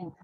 All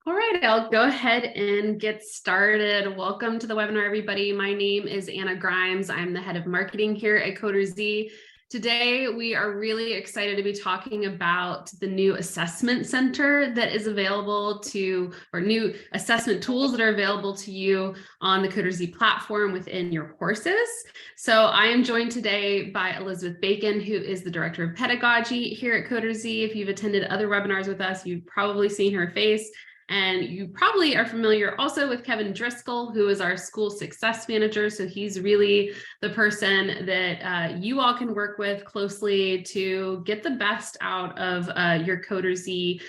right, I'll go ahead and get started. Welcome to the webinar, everybody. My name is Anna Grimes. I'm the head of marketing here at CoderZ. Today, we are really excited to be talking about the new assessment center that is available to, or new assessment tools that are available to you on the CoderZ platform within your courses. So I am joined today by Elizabeth Bacon, who is the Director of Pedagogy here at CoderZ. If you've attended other webinars with us, you've probably seen her face. And you probably are familiar also with Kevin Driscoll, who is our school success manager. So he's really the person that you all can work with closely to get the best out of your CoderZ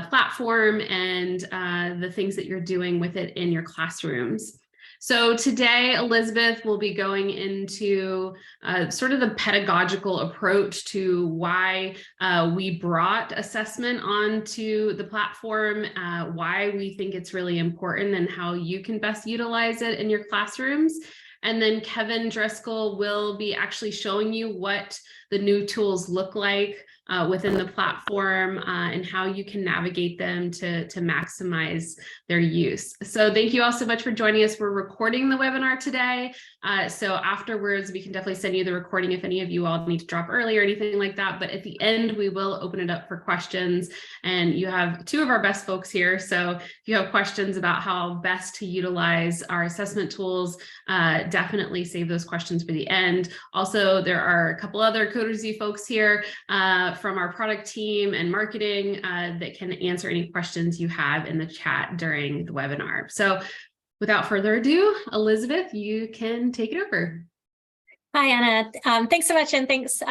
platform and the things that you're doing with it in your classrooms. So today, Elizabeth will be going into sort of the pedagogical approach to why we brought assessment onto the platform, why we think it's really important and how you can best utilize it in your classrooms. And then Kevin Driscoll will be actually showing you what the new tools look like within the platform and how you can navigate them to maximize their use. So thank you all so much for joining us. We're recording the webinar today. So afterwards, we can definitely send you the recording if any of you all need to drop early or anything like that. But at the end, we will open it up for questions. And you have two of our best folks here. So if you have questions about how best to utilize our assessment tools, definitely save those questions for the end. Also, there are a couple other CoderZ folks here from our product team and marketing that can answer any questions you have in the chat during the webinar. So without further ado, Elizabeth, you can take it over. Hi, Anna. Thanks so much, and thanks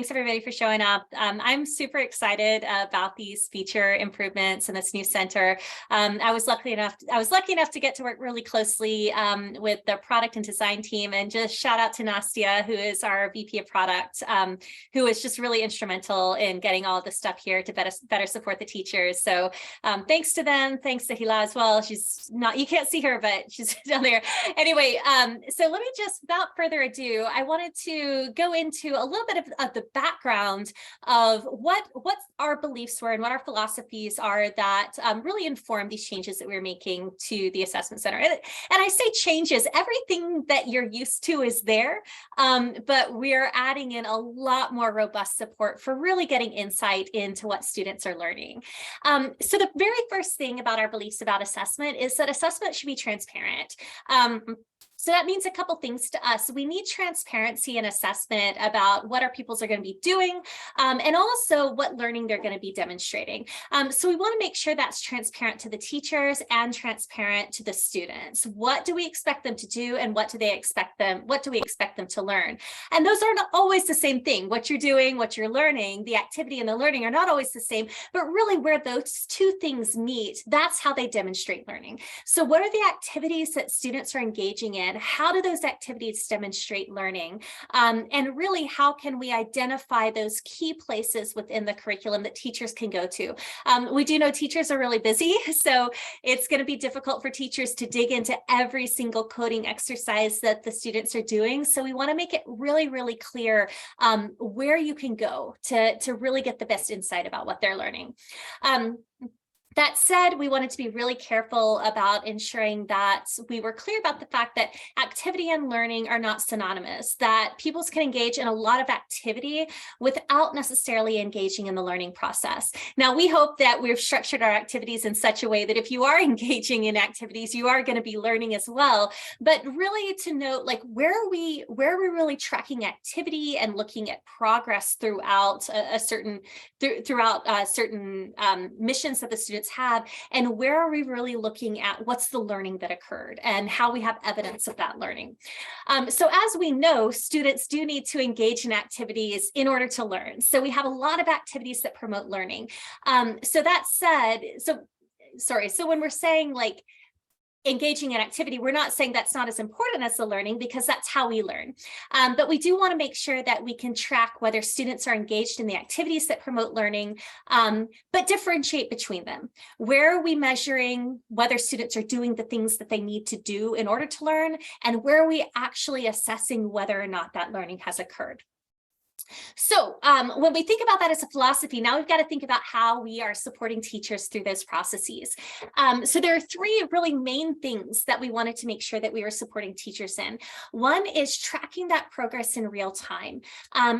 everybody for showing up. I'm super excited about these feature improvements and this new center. I was lucky enough to get to work really closely with the product and design team, and just shout out to Nastia, who is our VP of product, who is just really instrumental in getting all of this stuff here to better support the teachers. So thanks to them, thanks to Hila as well. She's not, you can't see her, but she's down there. Anyway, so let me just, without further ado, I wanted to go into a little bit of the background of what our beliefs were and what our philosophies are that really inform these changes that we're making to the assessment center. And I say changes, everything that you're used to is there, but we're adding in a lot more robust support for really getting insight into what students are learning. So the very first thing about our beliefs about assessment is that assessment should be transparent. So that means a couple things to us. We need transparency and assessment about what our pupils are going to be doing, and also what learning they're going to be demonstrating. So we want to make sure that's transparent to the teachers and transparent to the students. What do we expect them to do, and what do we expect them to learn? And those aren't always the same thing. What you're doing, what you're learning, the activity and the learning are not always the same, but really where those two things meet, that's how they demonstrate learning. So what are the activities that students are engaging in? How do those activities demonstrate learning? And really, how can we identify those key places within the curriculum that teachers can go to? We do know teachers are really busy, so it's going to be difficult for teachers to dig into every single coding exercise that the students are doing. So we want to make it really, really clear where you can go to really get the best insight about what they're learning. That said, we wanted to be really careful about ensuring that we were clear about the fact that activity and learning are not synonymous, that pupils can engage in a lot of activity without necessarily engaging in the learning process. Now, we hope that we've structured our activities in such a way that if you are engaging in activities, you are going to be learning as well. But really to note, like, where are we really tracking activity and looking at progress throughout certain missions that the students have, and where are we really looking at what's the learning that occurred and how we have evidence of that learning. So as we know, students do need to engage in activities in order to learn. So we have a lot of activities that promote learning. So that said, so when we're saying like engaging in activity, we're not saying that's not as important as the learning, because that's how we learn. But we do want to make sure that we can track whether students are engaged in the activities that promote learning, but differentiate between them. Where are we measuring whether students are doing the things that they need to do in order to learn, and where are we actually assessing whether or not that learning has occurred? So when we think about that as a philosophy, now we've got to think about how we are supporting teachers through those processes. So there are three really main things that we wanted to make sure that we were supporting teachers in. One is tracking that progress in real time.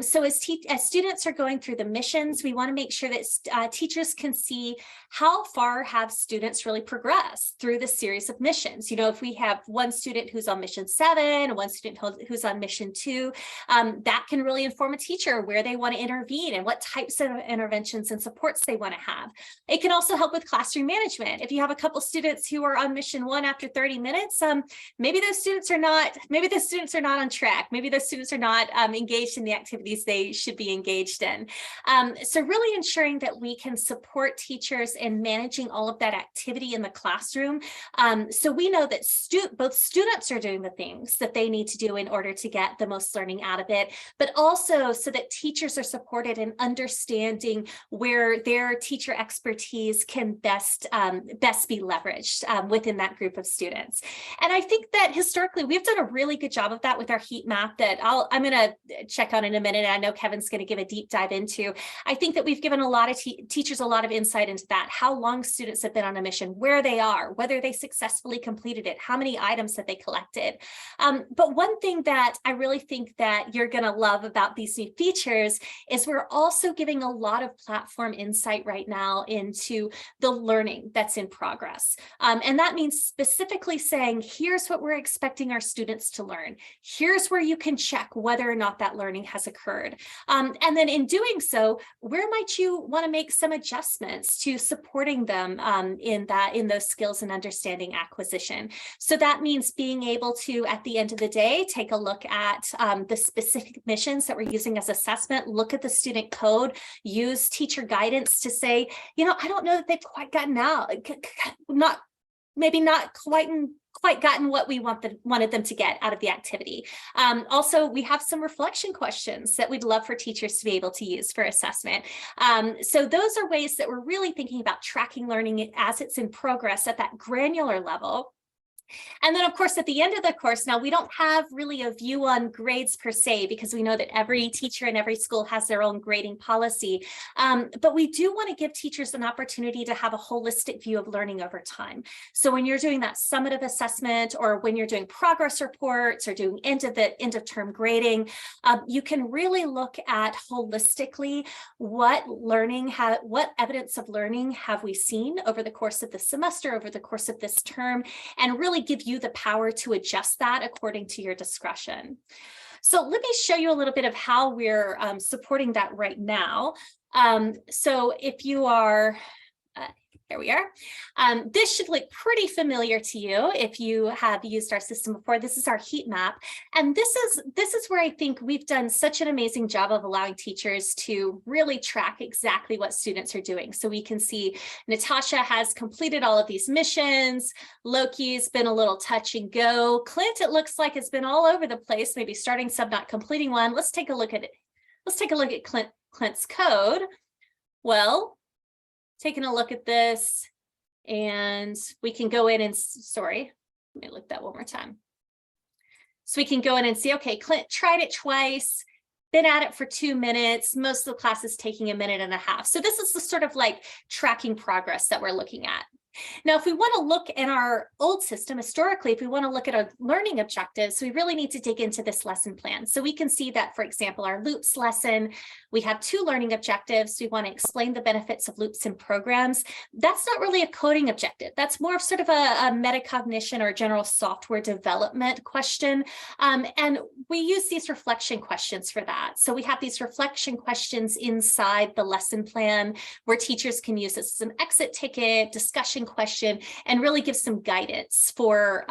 So as students are going through the missions, we want to make sure that teachers can see how far have students really progressed through the series of missions. You know, if we have one student who's on mission 7, one student who's on mission 2, that can really inform a teacher where they want to intervene and what types of interventions and supports they want to have. It can also help with classroom management. If you have a couple students who are on mission 1 after 30 minutes, maybe those students are not on track. Maybe those students are not engaged in the activities they should be engaged in. So really ensuring that we can support teachers in managing all of that activity in the classroom. So we know that both students are doing the things that they need to do in order to get the most learning out of it, but also so that teachers are supported in understanding where their teacher expertise can best be leveraged within that group of students. And I think that historically we've done a really good job of that with our heat map that I'm going to check on in a minute. And I know Kevin's going to give a deep dive into. I think that we've given a lot of teachers a lot of insight into that, how long students have been on a mission, where they are, whether they successfully completed it, how many items that they collected. But one thing that I really think that you're going to love about these new features is we're also giving a lot of platform insight right now into the learning that's in progress. And that means specifically saying, here's what we're expecting our students to learn. Here's where you can check whether or not that learning has occurred. And then in doing so, where might you want to make some adjustments to supporting them in those skills and understanding acquisition. So that means being able to, at the end of the day, take a look at the specific missions that we're using as assessment, look at the student code, use teacher guidance to say, you know, I don't know that they've quite gotten out, maybe not quite gotten what we wanted them to get out of the activity. Also, we have some reflection questions that we'd love for teachers to be able to use for assessment. So those are ways that we're really thinking about tracking learning as it's in progress at that granular level. And then, of course, at the end of the course, now we don't have really a view on grades per se, because we know that every teacher in every school has their own grading policy. But we do want to give teachers an opportunity to have a holistic view of learning over time. So when you're doing that summative assessment, or when you're doing progress reports or doing end of term grading, you can really look at holistically what evidence of learning have we seen over the course of the semester, over the course of this term, and really give you the power to adjust that according to your discretion. So let me show you a little bit of how we're supporting that right now. So if you are, here we are. This should look pretty familiar to you if you have used our system before. This is our heat map. And this is where I think we've done such an amazing job of allowing teachers to really track exactly what students are doing. So we can see Natasha has completed all of these missions. Loki's been a little touch and go. Clint, it looks like, has been all over the place, maybe starting some, not completing one. Let's take a look at it. Let's take a look at Clint's code. Well, taking a look at this, and we can go in and, sorry, let me look at that one more time. So we can go in and see, okay, Clint tried it twice, been at it for 2 minutes. Most of the class is taking 1.5 minutes. So this is the sort of like tracking progress that we're looking at. Now, if we want to look in our old system, historically, if we want to look at our learning objectives, we really need to dig into this lesson plan. So we can see that, for example, our loops lesson, we have 2 learning objectives. We want to explain the benefits of loops and programs. That's not really a coding objective. That's more of sort of a metacognition or general software development question. And we use these reflection questions for that. So we have these reflection questions inside the lesson plan where teachers can use this as an exit ticket, discussion question, and really give some guidance for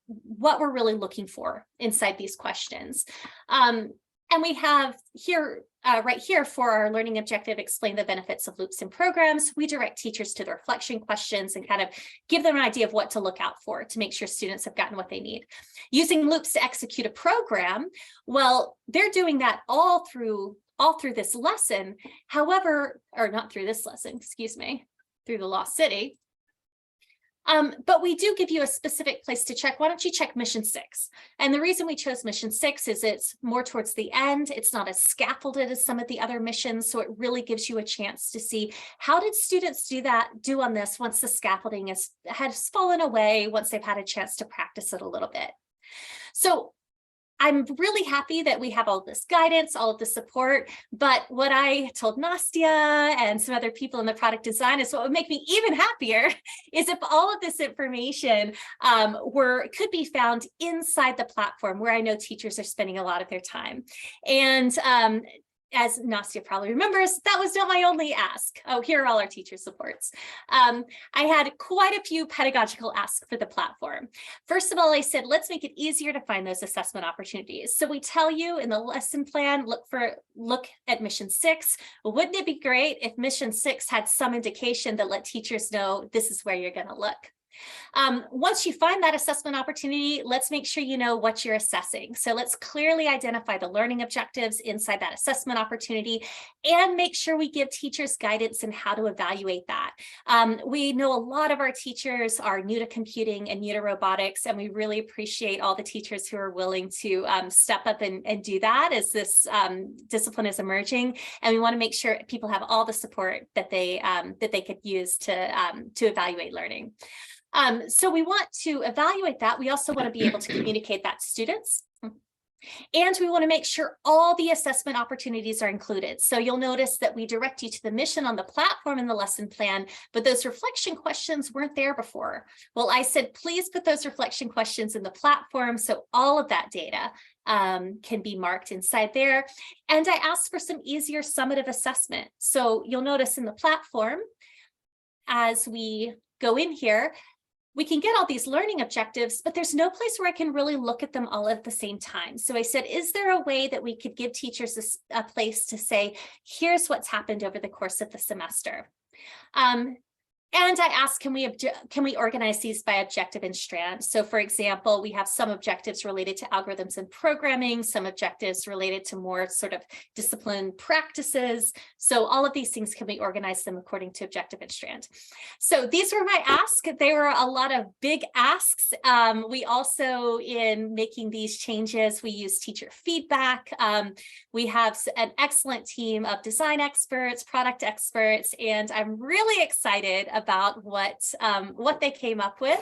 what we're really looking for inside these questions. And we have here, right here for our learning objective, explain the benefits of loops and programs. We direct teachers to the reflection questions and kind of give them an idea of what to look out for to make sure students have gotten what they need. Using loops to execute a program, well, they're doing that all through this lesson. However, or not through this lesson, excuse me, through the Lost City. But we do give you a specific place to check. Why don't you check mission 6? And the reason we chose mission 6 is it's more towards the end. It's not as scaffolded as some of the other missions. So it really gives you a chance to see, how did students do on this once the scaffolding has fallen away, once they've had a chance to practice it a little bit. So I'm really happy that we have all this guidance, all of the support, but what I told Nastya and some other people in the product design is what would make me even happier is if all of this information could be found inside the platform, where I know teachers are spending a lot of their time. And as Nastya probably remembers, that was not my only ask. Oh, here are all our teacher supports. I had quite a few pedagogical asks for the platform. First of all, I said, let's make it easier to find those assessment opportunities. So we tell you in the lesson plan, look at mission 6. Wouldn't it be great if mission 6 had some indication that let teachers know this is where you're going to look? Once you find that assessment opportunity, let's make sure you know what you're assessing. So let's clearly identify the learning objectives inside that assessment opportunity and make sure we give teachers guidance in how to evaluate that. We know a lot of our teachers are new to computing and new to robotics, and we really appreciate all the teachers who are willing to step up and do that as this discipline is emerging. And we want to make sure people have all the support that they could use to evaluate learning. So we want to evaluate that. We also want to be able to communicate that to students. And we want to make sure all the assessment opportunities are included. So you'll notice that we direct you to the mission on the platform in the lesson plan, but those reflection questions weren't there before. Well, I said, please put those reflection questions in the platform so all of that data can be marked inside there. And I asked for some easier summative assessment. So you'll notice in the platform, as we go in here, we can get all these learning objectives, but there's no place where I can really look at them all at the same time. So I said, is there a way that we could give teachers a place to say, here's what's happened over the course of the semester? And I asked, can we organize these by objective and strand? So for example, we have some objectives related to algorithms and programming, some objectives related to more sort of discipline practices. So all of these things, can we organize them according to objective and strand? So these were my asks. They were a lot of big asks. We also, in making these changes, we use teacher feedback. We have an excellent team of design experts, product experts, and I'm really excited about what they came up with.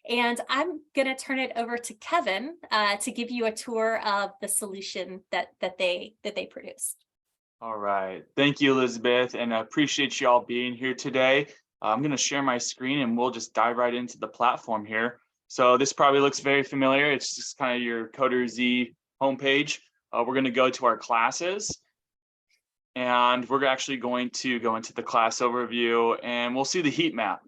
And I'm going to turn it over to Kevin to give you a tour of the solution that they produced. All right. Thank you, Elizabeth, and I appreciate you all being here today. I'm going to share my screen and we'll just dive right into the platform here. So this probably looks very familiar. It's just kind of your CoderZ homepage. We're going to go to our classes. And we're actually going to go into the class overview and we'll see the heat map.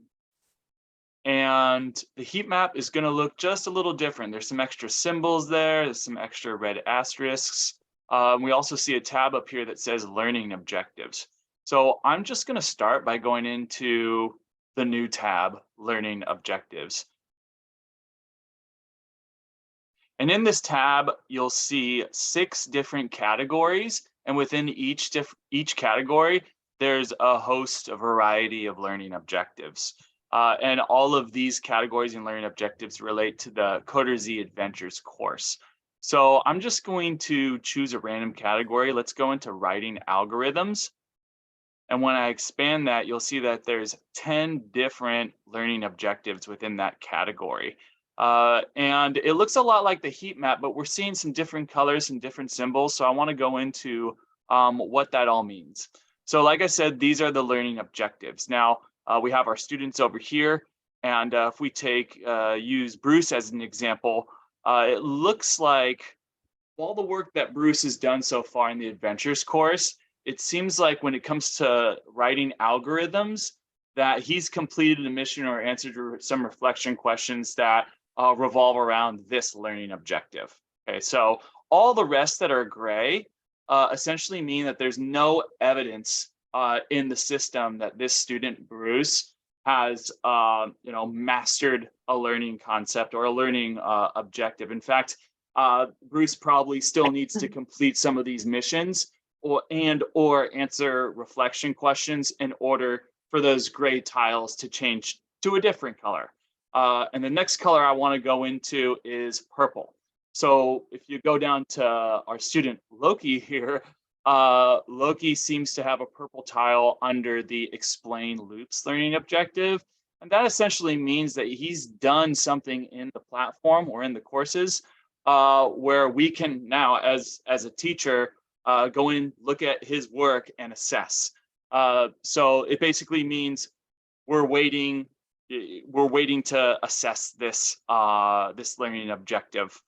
And the heat map is going to look just a little different. There's some extra symbols there. There's some extra red asterisks. We also see a tab up here that says learning objectives. So I'm just going to start by going into the new tab, learning objectives. And in this tab, you'll see 6 different categories. And within each category, there's a variety of learning objectives. And all of these categories and learning objectives relate to the CoderZ Adventures course. So I'm just going to choose a random category. Let's go into writing algorithms. And when I expand that, you'll see that there's 10 different learning objectives within that category. And it looks a lot like the heat map, but we're seeing some different colors and different symbols. So I want to go into what that all means. So like I said, these are the learning objectives. Now we have our students over here. And if we use Bruce as an example, it looks like all the work that Bruce has done so far in the Adventures course, it seems like when it comes to writing algorithms, that he's completed a mission or answered some reflection questions that revolve around this learning objective. Okay, so all the rest that are gray essentially mean that there's no evidence in the system that this student, Bruce, has mastered a learning concept or a learning objective. In fact, Bruce probably still needs to complete some of these missions or answer reflection questions in order for those gray tiles to change to a different color. And the next color I want to go into is purple. So if you go down to our student Loki here, Loki seems to have a purple tile under the explain loops learning objective. And that essentially means that he's done something in the platform or in the courses where we can now, as a teacher, go in, look at his work and assess. So it basically means we're waiting to assess this this learning objective.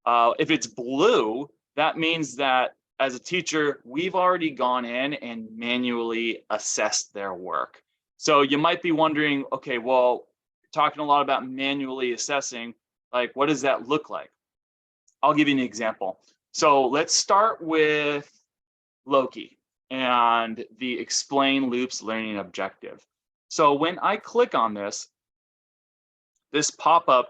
If it's blue, that means that as a teacher, we've already gone in and manually assessed their work. So you might be wondering, okay, well, talking a lot about manually assessing, like what does that look like? I'll give you an example. So let's start with Loki and the explain loops learning objective. So when I click on this pop-up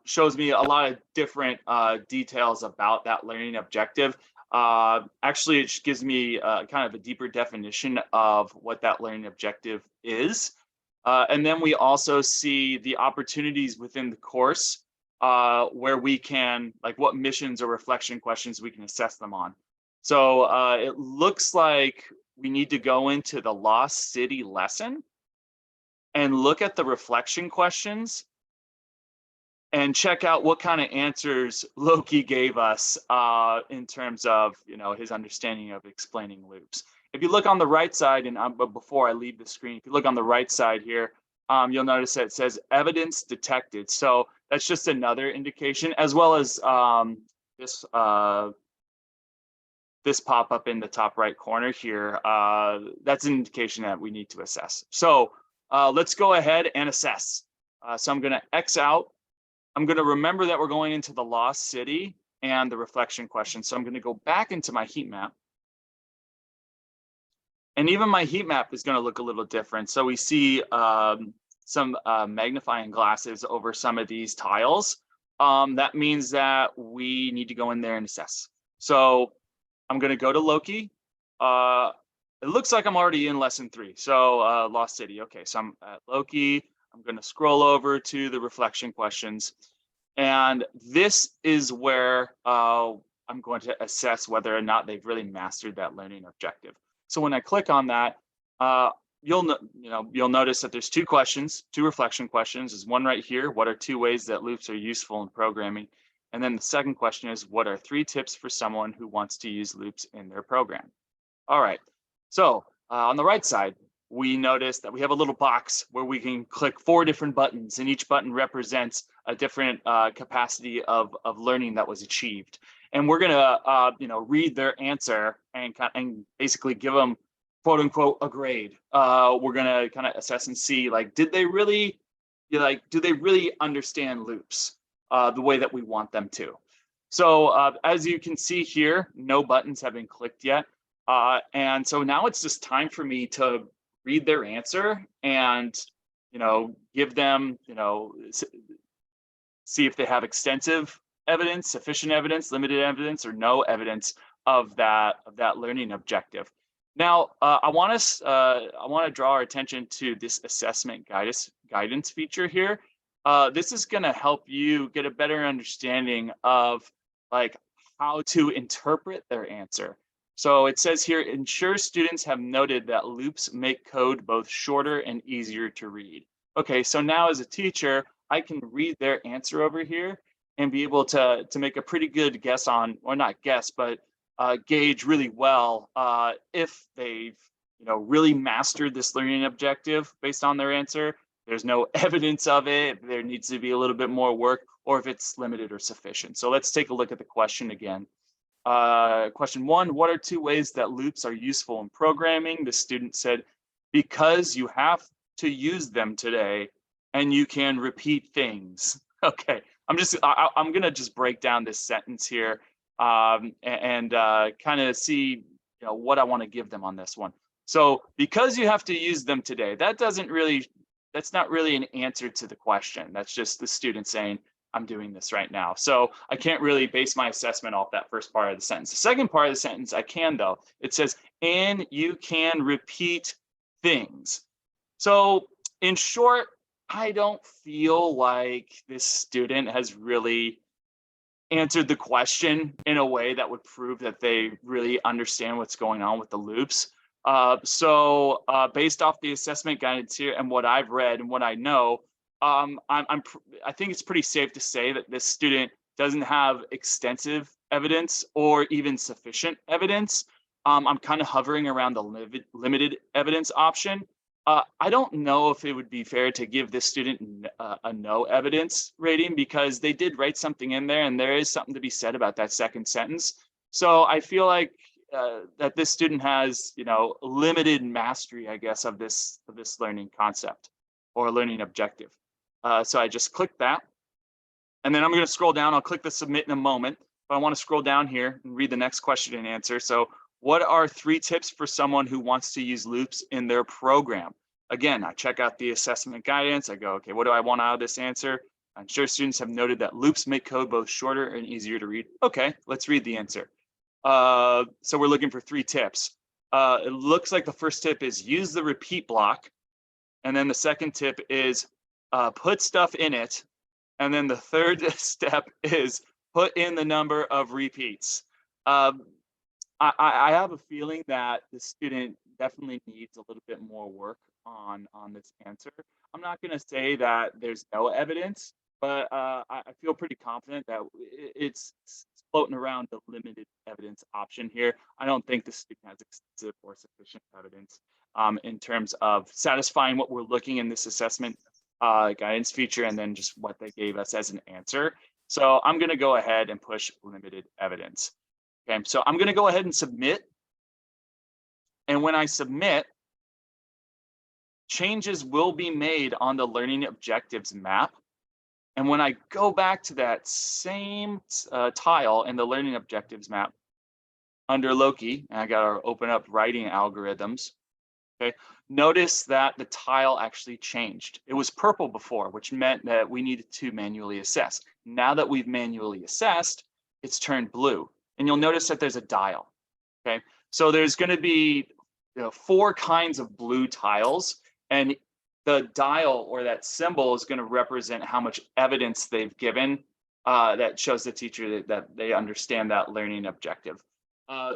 shows me a lot of different details about that learning objective. Actually, it gives me kind of a deeper definition of what that learning objective is. And then we also see the opportunities within the course where we can, like what missions or reflection questions we can assess them on. So it looks like we need to go into the Lost City lesson and look at the reflection questions and check out what kind of answers Loki gave us in terms of, you know, his understanding of explaining loops. If you look on the right side, and but before I leave the screen, if you look on the right side here, you'll notice that it says evidence detected. So that's just another indication, as well as this pop-up in the top right corner here. That's an indication that we need to assess. So let's go ahead and assess. So I'm going to X out. I'm going to remember that we're going into the Lost City and the reflection question. So I'm going to go back into my heat map. And even my heat map is going to look a little different. So we see some magnifying glasses over some of these tiles. That means that we need to go in there and assess. So I'm going to go to Loki. It looks like I'm already in lesson 3. So Lost City. Okay, so I'm at Loki. I'm going to scroll over to the reflection questions. And this is where I'm going to assess whether or not they've really mastered that learning objective. So when I click on that, you'll notice that there's 2 questions, 2 reflection questions. There's one right here. What are 2 ways that loops are useful in programming? And then the second question is, what are 3 tips for someone who wants to use loops in their program? All right. So on the right side, we notice that we have a little box where we can click 4 different buttons, and each button represents a different capacity of learning that was achieved. And we're gonna read their answer and basically give them, quote unquote, a grade. We're gonna kind of assess and see, like, do they really understand loops the way that we want them to? So as you can see here, no buttons have been clicked yet. And so now it's just time for me to read their answer and, give them, see if they have extensive evidence, sufficient evidence, limited evidence, or no evidence of that learning objective. Now, I want to draw our attention to this assessment guidance feature here. This is going to help you get a better understanding of like how to interpret their answer. So it says here, ensure students have noted that loops make code both shorter and easier to read. Okay, so now as a teacher, I can read their answer over here and be able to make a pretty good guess on, or not guess, but gauge really well if they've really mastered this learning objective based on their answer. There's no evidence of it. There needs to be a little bit more work, or if it's limited or sufficient. So let's take a look at the question again. Question 1, what are 2 ways that loops are useful in programming? The student said, because you have to use them today and you can repeat things. Okay, I'm going to just break down this sentence here and kind of see what I want to give them on this one. So because you have to use them today, that's not really an answer to the question. That's just the student saying, I'm doing this right now. So I can't really base my assessment off that first part of the sentence. The second part of the sentence, I can though. It says, and you can repeat things. So in short, I don't feel like this student has really answered the question in a way that would prove that they really understand what's going on with the loops. So based off the assessment guidance here and what I've read and what I know, I think it's pretty safe to say that this student doesn't have extensive evidence or even sufficient evidence. I'm kind of hovering around the limited evidence option. I don't know if it would be fair to give this student a no evidence rating, because they did write something in there and there is something to be said about that second sentence. So I feel like that this student has, limited mastery, I guess, of this learning concept or learning objective. So I just click that. And then I'm going to scroll down. I'll click the submit in a moment, but I want to scroll down here and read the next question and answer. So what are 3 tips for someone who wants to use loops in their program? Again, I check out the assessment guidance. I go, okay, what do I want out of this answer? I'm sure students have noted that loops make code both shorter and easier to read. Okay, let's read the answer. So we're looking for 3 tips. It looks like the first tip is use the repeat block. And then the second tip is put stuff in it. And then the third step is put in the number of repeats. I have a feeling that the student definitely needs a little bit more work on this answer. I'm not going to say that there's no evidence, but I feel pretty confident that it's floating around the limited evidence option here. I don't think the student has extensive or sufficient evidence in terms of satisfying what we're looking in this assessment guidance feature, and then just what they gave us as an answer. So I'm going to go ahead and push limited evidence. Okay, so I'm going to go ahead and submit. And when I submit, changes will be made on the learning objectives map. And when I go back to that same tile in the learning objectives map under Loki, and I got to open up writing algorithms. Okay, notice that the tile actually changed. It was purple before, which meant that we needed to manually assess. Now that we've manually assessed, it's turned blue. And you'll notice that there's a dial. Okay, so there's going to be 4 kinds of blue tiles, and the dial or that symbol is going to represent how much evidence they've given that shows the teacher that they understand that learning objective.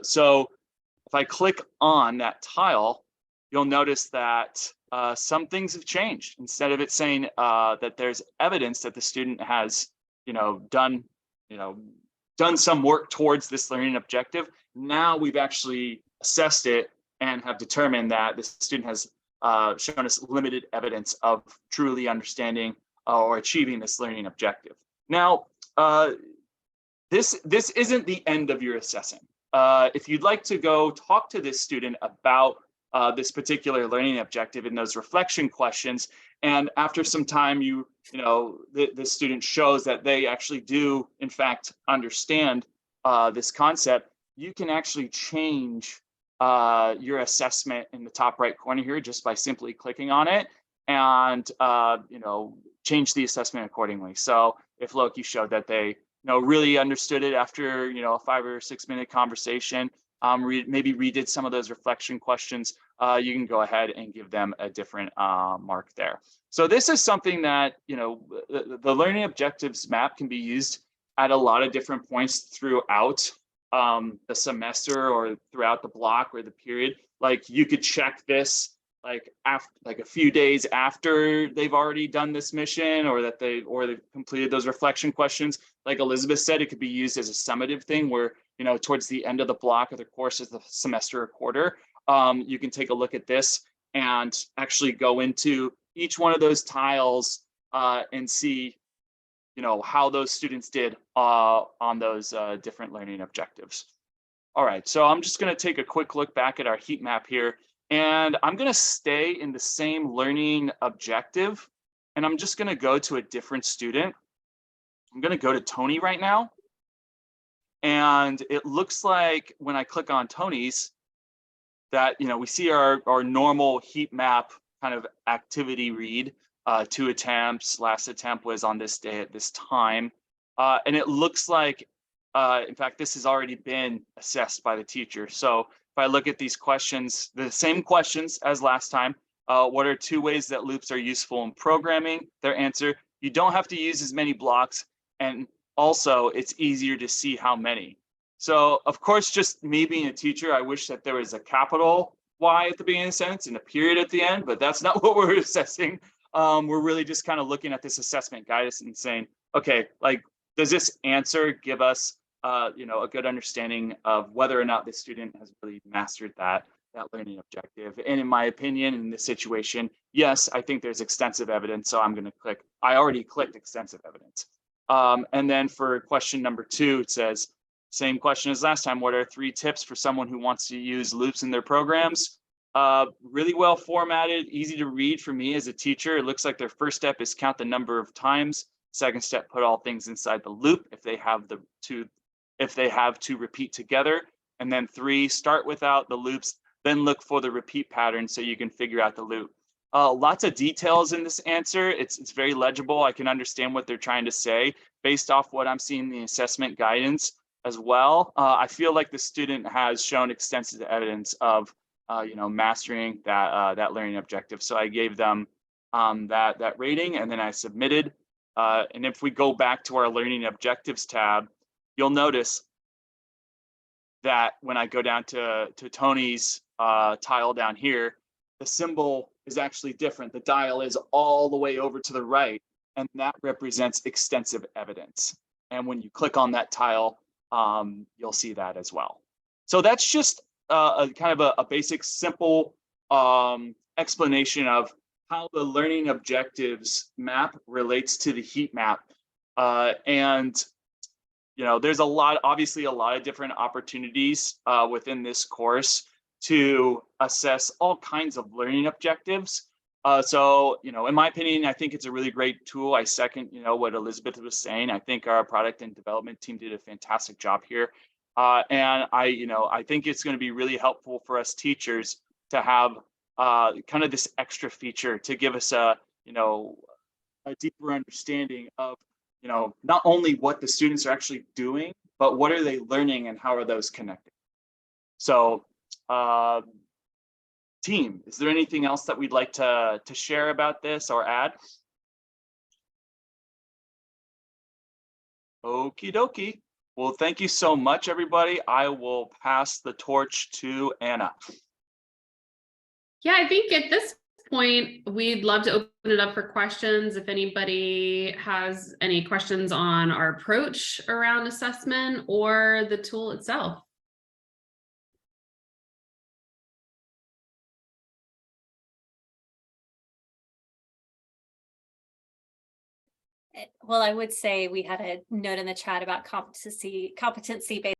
So if I click on that tile, you'll notice that some things have changed. Instead of it saying that there's evidence that the student has, done some work towards this learning objective, now we've actually assessed it and have determined that the student has shown us limited evidence of truly understanding or achieving this learning objective. Now, this isn't the end of your assessing. If you'd like to go talk to this student about this particular learning objective in those reflection questions, and after some time, the student shows that they actually do, in fact, understand this concept, you can actually change your assessment in the top right corner here just by simply clicking on it, and change the assessment accordingly. So if Loki showed that they really understood it after a 5 or 6 minute conversation, maybe redid some of those reflection questions, you can go ahead and give them a different mark there. So this is something that the learning objectives map can be used at a lot of different points throughout the semester or throughout the block or the period. Like you could check this like a few days after they've already done this mission, or that they've completed those reflection questions. Like Elizabeth said, it could be used as a summative thing where towards the end of the block or the course of the semester or quarter, you can take a look at this and actually go into each one of those tiles and see how those students did on those different learning objectives. All right, so I'm just going to take a quick look back at our heat map here, and I'm going to stay in the same learning objective, and I'm just going to go to a different student. I'm going to go to Tony right now, and it looks like when I click on Tony's that we see our normal heat map kind of activity read. 2 attempts, last attempt was on this day at this time. And it looks like, in fact, this has already been assessed by the teacher. So if I look at these questions, the same questions as last time, What are 2 ways that loops are useful in programming? Their answer, you don't have to use as many blocks, and also it's easier to see how many. So of course, just me being a teacher, I wish that there was a capital Y at the beginning of the sentence and a period at the end, but that's not what we're assessing. We're really just kind of looking at this assessment guidance and saying, okay, like, does this answer give us, a good understanding of whether or not the student has really mastered that learning objective? And in my opinion, in this situation, yes, I think there's extensive evidence. So I'm going to click. I already clicked extensive evidence. And then for question number 2, it says, same question as last time. What are 3 tips for someone who wants to use loops in their programs? Really well formatted, easy to read for me as a teacher. It looks like their first step is count the number of times. Second step, put all things inside the loop if they have to repeat together. And then 3, start without the loops, then look for the repeat pattern so you can figure out the loop. Lots of details in this answer. It's very legible. I can understand what they're trying to say based off what I'm seeing in the assessment guidance as well. I feel like the student has shown extensive evidence of mastering that learning objective. So I gave them that rating, and then I submitted. And if we go back to our learning objectives tab, you'll notice that when I go down to Tony's tile down here, the symbol is actually different. The dial is all the way over to the right, and that represents extensive evidence. And when you click on that tile, you'll see that as well. So that's just a kind of a basic, simple explanation of how the learning objectives map relates to the heat map. And there's obviously a lot of different opportunities within this course to assess all kinds of learning objectives. So, in my opinion, I think it's a really great tool. I second, what Elizabeth was saying. I think our product and development team did a fantastic job here. And I think it's going to be really helpful for us teachers to have kind of this extra feature to give us a deeper understanding of, not only what the students are actually doing, but what are they learning and how are those connected? So, team, is there anything else that we'd like to share about this or add? Okie dokie. Well, thank you so much, everybody. I will pass the torch to Anna. Yeah, I think at this point, we'd love to open it up for questions. If anybody has any questions on our approach around assessment or the tool itself. Well, I would say we had a note in the chat about competency-based